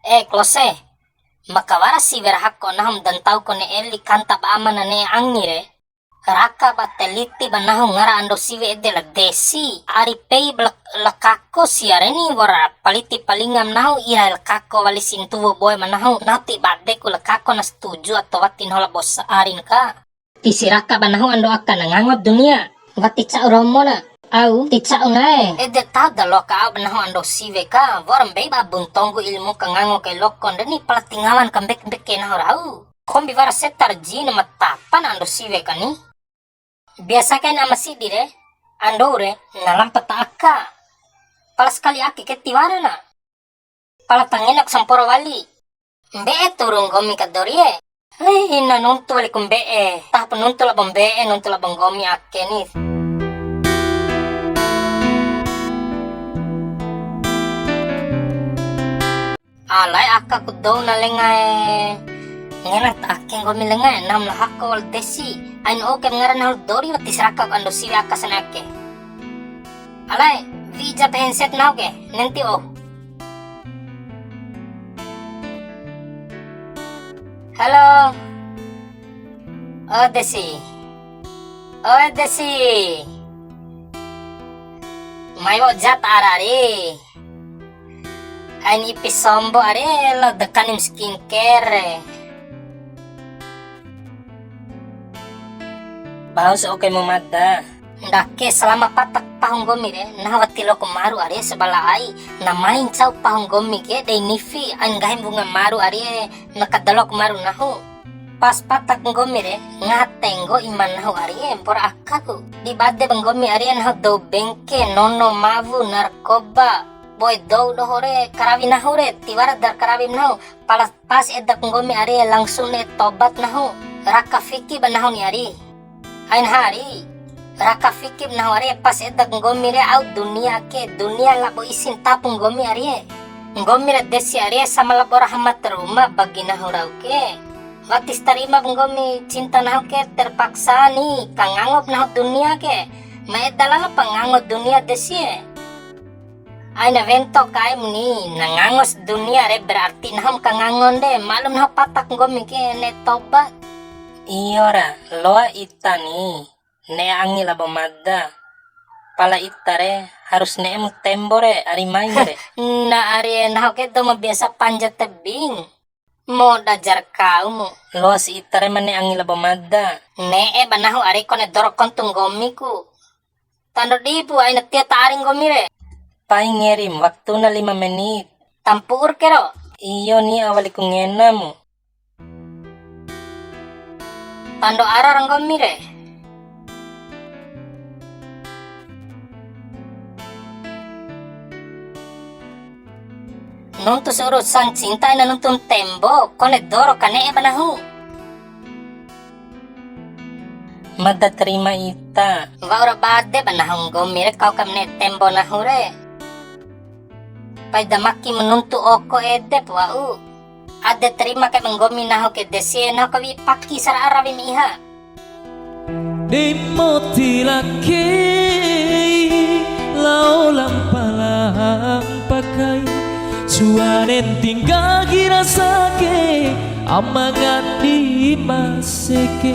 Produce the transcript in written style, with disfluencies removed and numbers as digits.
Klose, makawara si verhakko nahum dan tau ko ne eli kanta ba amana ne angire. Raka ba teliti ba nahum ngara ando siwe ede la desi. Ari pei lakako siareni wara paliti palingam nahu ira lakako wali sintuwo boy manahu nati badeku lakako na setuju atau watin hola bos arin ka. Tisi raka ba nahu ando akan nangangot dunia. Wati ca romo na. Au tica unae ede tada loka au benaho ando sive ka voram beba buntonggu ilmu kangango kay lokon dani pala tingawan kambek beke na horau kombi vara setar jina matapan ando sive kani biasa kan amasi dire ando ure nalam pata akka pala sekali aki ketiwara na pala tanginak samporo wali mbe turung gomi kadorie na nuntu wali kumbe tah penuntu labang be nuntu labang gomi akke ni. Alay akka ko daw na lengay ngayon aking gumilengay nam lahako wal desi ayn okay ngaran hal dori wati siraka ando siwi akka sanake alay vija penset na okay nanti halo desi may wajat arari Ain ipisombo are la dekanim skincare. Baus okay mo madda. Ndake selama patak pahong gomi re nahawati lo maru are sebala ai na main caw pahong gomi ke dei nifi an gahim bunga maru are nakadalok maru nahu. Pas patak gomi re ngatengo iman nahu are por akaku. Di bade banggomi are nahu do bengke nono mavu narkoba. Boy do hore karawi na hore tiwara dar karawi nahu pas edak ngomi ari langsung ne tobat nahu raka fikib nahu ni ari ain hari raka fikib nahu ari pas edak ngomi re au dunia labo isin tapung ngomi ari ngomi re desi ari sama labo rahmat rumah bagi nahu rauke watis tarima ngomi cinta nahu ke terpaksa ni kangangop nahu dunia ke maedalala pangangop dunia desi ay navento kay ni nangangos dunia re berarti nahom kangangon de malum nah patak gomi ke ne tobat iora loa itani ne angila bamadda pala itare harus ne emu tembore ari main re na ari nah ke do biasa panjat tebing mo dajar kau mo loa si itare mane angila bamadda ne banahu ari ko ne dorokon tung gomi ku tando dipu ay natia taring gomi re Paling ngirim waktu na 5 menit. Tampur kero. Iyo ni awali kong ngena mo. Tando ararang gomire. Nuntu urusan cinta na nuntung tembo. Kone doro kane banahu. Madatrima ita. Vaura bade banahong gomire kau kamne tembo na hure. Pai damaki menuntu oko edep wau. Ade terima kay menggomi naho ke desi naho kawi paki sara arabi miha. Di moti laki laulang palang pakai cuanen tinggal gira sake amangan di maseke.